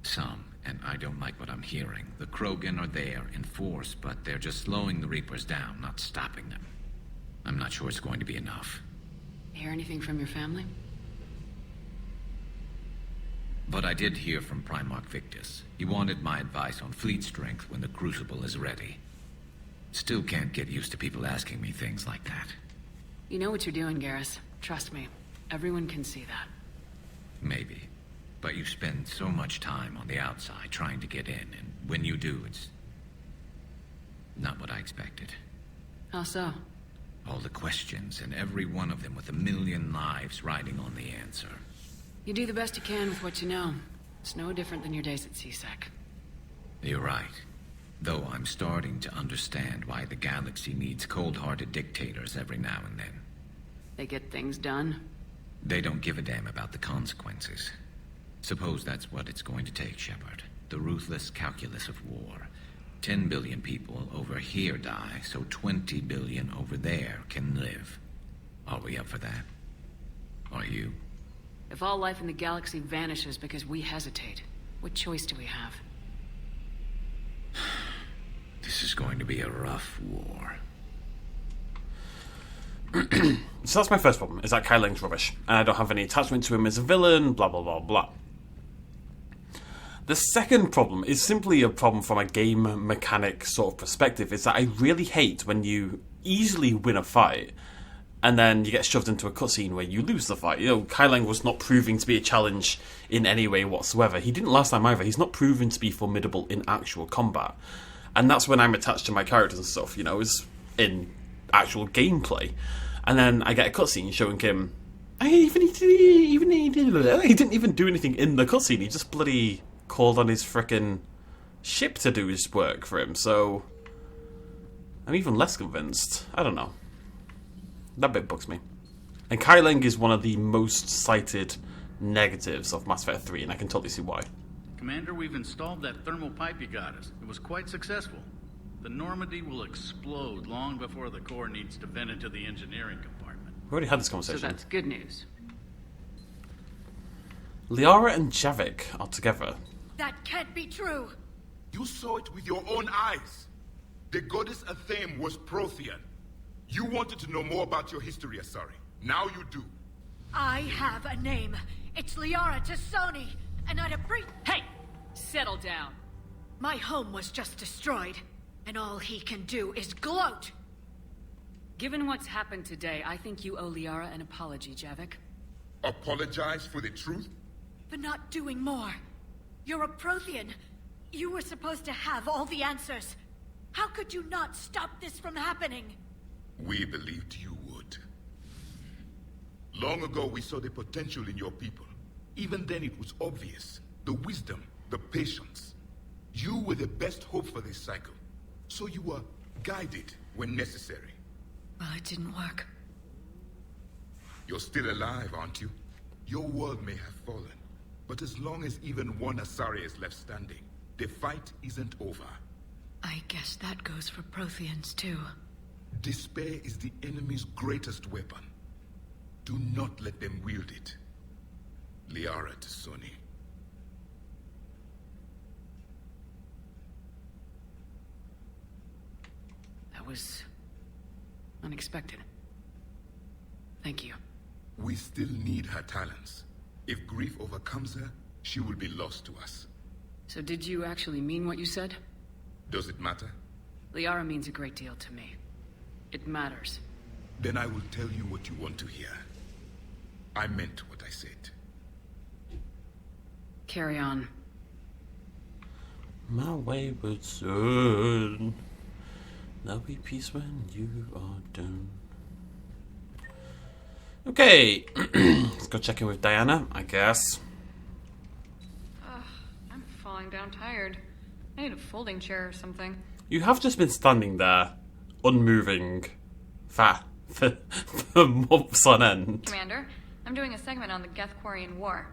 Some, and I don't like what I'm hearing. The Krogan are there in force, but they're just slowing the Reapers down, not stopping them. I'm not sure it's going to be enough. Hear anything from your family? But I did hear from Primarch Victus. He wanted my advice on fleet strength when the Crucible is ready. Still can't get used to people asking me things like that. You know what you're doing, Garrus. Trust me. Everyone can see that. Maybe. But you spend so much time on the outside trying to get in, and when you do, it's not what I expected. How so? All the questions, and every one of them with a million lives riding on the answer. You do the best you can with what you know. It's no different than your days at CSEC. You're right. Though I'm starting to understand why the galaxy needs cold-hearted dictators every now and then. They get things done? They don't give a damn about the consequences. Suppose that's what it's going to take, Shephard. The ruthless calculus of war. 10 billion people over here die, so 20 billion over there can live. Are we up for that? Are you? If all life in the galaxy vanishes because we hesitate, what choice do we have? This is going to be a rough war. So that's my first problem, is that Kai Leng's rubbish. And I don't have any attachment to him as a villain, blah blah blah blah. The second problem is simply a problem from a game mechanic sort of perspective, is that I really hate when you easily win a fight and then you get shoved into a cutscene where you lose the fight. You know, Kai Leng was not proving to be a challenge in any way whatsoever. He didn't last time either. He's not proven to be formidable in actual combat. And that's when I'm attached to my characters and stuff, you know, is in actual gameplay. And then I get a cutscene showing him... He didn't even do anything in the cutscene. He just bloody called on his frickin' ship to do his work for him, so... I'm even less convinced. I don't know. That bit bugs me. And Kai Leng is one of the most cited negatives of Mass Effect 3, and I can totally see why. Commander, we've installed that thermal pipe you got us. It was quite successful. The Normandy will explode long before the core needs to vent into the engineering compartment. We already had this conversation. So that's good news. Liara and Javik are together. That can't be true. You saw it with your own eyes. The goddess Athame was Prothean. You wanted to know more about your history, Asari. Now you do. I have a name. It's Liara Tassoni, and I'd Hey! Settle down. My home was just destroyed, and all he can do is gloat. Given what's happened today, I think you owe Liara an apology, Javik. Apologize for the truth? For not doing more. You're a Prothean. You were supposed to have all the answers. How could you not stop this from happening? We believed you would. Long ago, we saw the potential in your people. Even then, it was obvious. The wisdom, the patience. You were the best hope for this cycle. So you were guided when necessary. Well, it didn't work. You're still alive, aren't you? Your world may have fallen, but as long as even one ASARI is left standing, the fight isn't over. I guess that goes for Protheans, too. Despair is the enemy's greatest weapon. Do not let them wield it. Liara to Sony. That was unexpected. Thank you. We still need her talents. If grief overcomes her, she will be lost to us. So did you actually mean what you said? Does it matter? Liara means a great deal to me. It matters. Then I will tell you what you want to hear. I meant what I said. Carry on. My wayward son. There'll be peace when you are done. Okay, let's go check in with Diana, I guess. I'm falling down tired. I need a folding chair or something. You have just been standing there, unmoving, for months on end. Commander, I'm doing a segment on the Gethquarian War.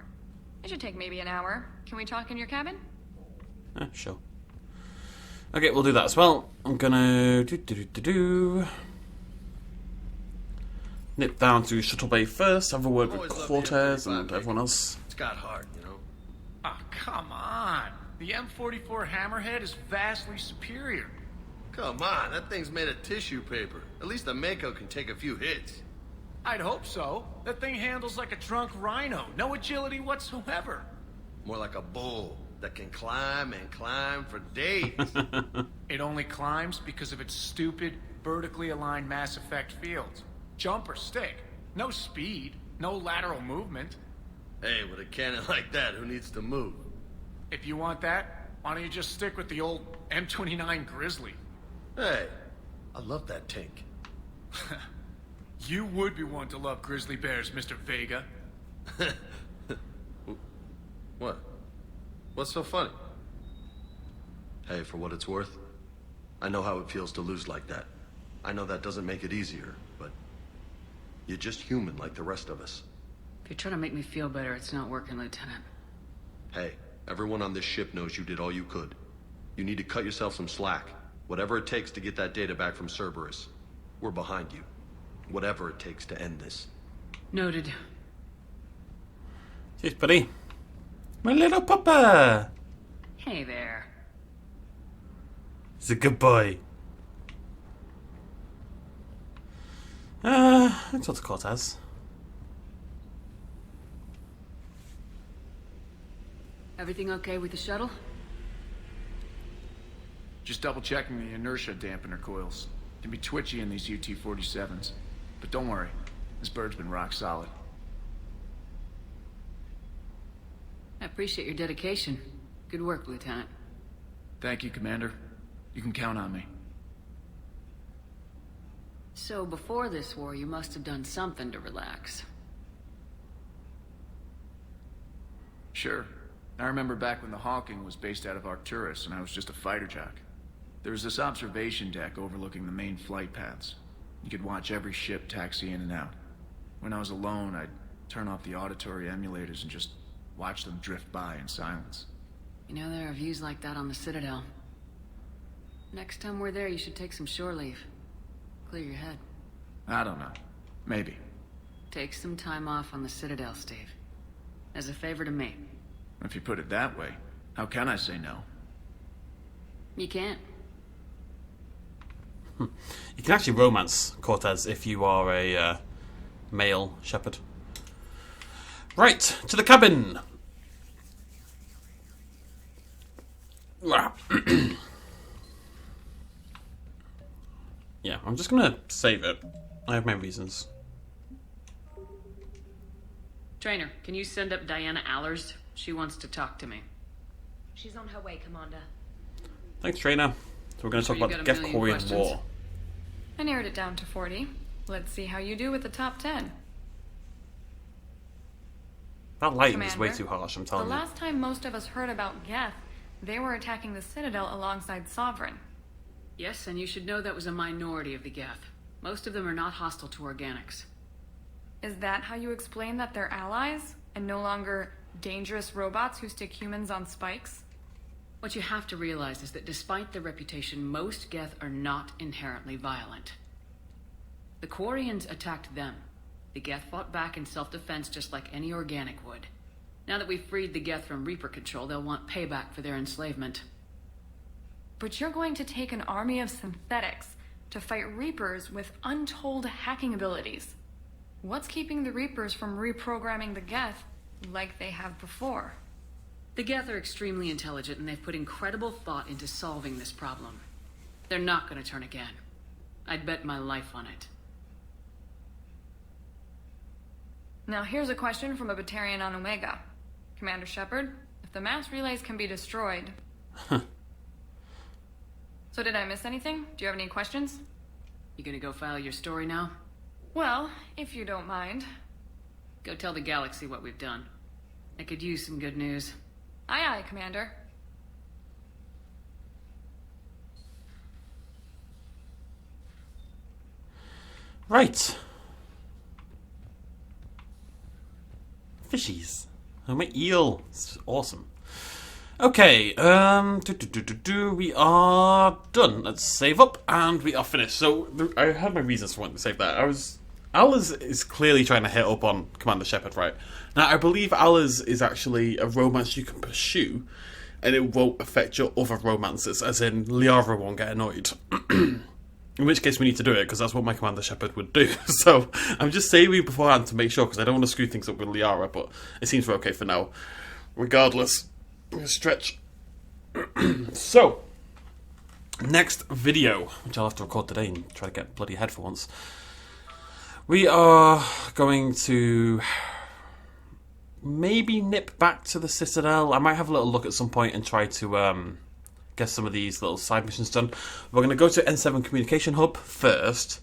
It should take maybe an hour. Can we talk in your cabin? Sure. Okay, we'll do that as well. I'm gonna nip down to Shuttle Bay first, have a word with Cortez and everyone else. It's got heart, you know? Oh, come on. The M44 Hammerhead is vastly superior. Come on, that thing's made of tissue paper. At least the Mako can take a few hits. I'd hope so. That thing handles like a drunk rhino. No agility whatsoever. More like a bull that can climb and climb for days. It only climbs because of its stupid, vertically aligned Mass Effect fields. Jump or stick. No speed. No lateral movement. Hey, with a cannon like that, who needs to move? If you want that, why don't you just stick with the old M29 Grizzly? Hey, I love that tank. You would be one to love grizzly bears, Mr. Vega. What? What's so funny? Hey, for what it's worth, I know how it feels to lose like that. I know that doesn't make it easier, but you're just human like the rest of us. If you're trying to make me feel better, it's not working, Lieutenant. Hey, everyone on this ship knows you did all you could. You need to cut yourself some slack. Whatever it takes to get that data back from Cerberus. We're behind you. Whatever it takes to end this. Noted. Cheers, buddy. My little puppa! Hey there. He's a good boy. Let's talk to Cortez. Everything okay with the shuttle? Just double checking the inertia dampener coils. Can be twitchy in these UT-47s. But don't worry, this bird's been rock solid. I appreciate your dedication. Good work, Lieutenant. Thank you, Commander. You can count on me. So before this war, you must have done something to relax. Sure. I remember back when the Hawking was based out of Arcturus and I was just a fighter jock. There was this observation deck overlooking the main flight paths. You could watch every ship taxi in and out. When I was alone, I'd turn off the auditory emulators and just watch them drift by in silence. You know, there are views like that on the Citadel. Next time we're there, you should take some shore leave. Clear your head. I don't know. Maybe. Take some time off on the Citadel, Steve. As a favor to me. If you put it that way, how can I say no? You can't. You can actually romance Cortez if you are a male Shepherd. Right, to the cabin. Yeah, I'm just gonna save it. I have my reasons. Trainer, can you send up Diana Allers? She wants to talk to me. She's on her way, Commander. Thanks, Trainer. So we're going to talk about the Gethquarian War. I narrowed it down to 40. Let's see how you do with the top 10. That lighting is way Commander, too harsh, I'm telling the you. last time most of us heard about Geth, they were attacking the Citadel alongside Sovereign. Yes, and you should know that was a minority of the Geth. Most of them are not hostile to organics. Is that how you explain that they're allies, and no longer dangerous robots who stick humans on spikes? What you have to realize is that despite their reputation, most Geth are not inherently violent. The Quarians attacked them. The Geth fought back in self-defense just like any organic would. Now that we've freed the Geth from Reaper control, they'll want payback for their enslavement. But you're going to take an army of synthetics to fight Reapers with untold hacking abilities. What's keeping the Reapers from reprogramming the Geth like they have before? The Geth are extremely intelligent, and they've put incredible thought into solving this problem. They're not going to turn again. I'd bet my life on it. Now here's a question from a Batarian on Omega. Commander Shephard, if the mass relays can be destroyed... So did I miss anything? Do you have any questions? You gonna go file your story now? Well, if you don't mind. Go tell the galaxy what we've done. I could use some good news. Aye aye, Commander. Right. Fishies. Oh, my eel. It's awesome. Okay, we are done. Let's save up, and we are finished. So, I had my reasons for wanting to save that. Al is clearly trying to hit up on Commander Shephard, right? Now, I believe Al is actually a romance you can pursue, and it won't affect your other romances, as in Liara won't get annoyed. In which case we need to do it, because that's what my Commander Shephard would do. So, I'm just saving beforehand to make sure, because I don't want to screw things up with Liara, but it seems we're okay for now. Regardless, I'm going to stretch. So, next video, which I'll have to record today and try to get bloody ahead for once. We are going to maybe nip back to the Citadel. I might have a little look at some point and try to get some of these little side missions done. We're going to go to N7 Communication Hub first.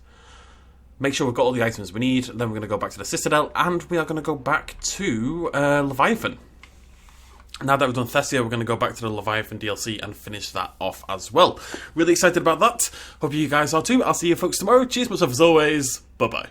Make sure we've got all the items we need. Then we're going to go back to the Citadel. And we are going to go back to Leviathan. Now that we've done Thessia, we're going to go back to the Leviathan DLC and finish that off as well. Really excited about that. Hope you guys are too. I'll see you folks tomorrow. Cheers, much love as always. Bye-bye.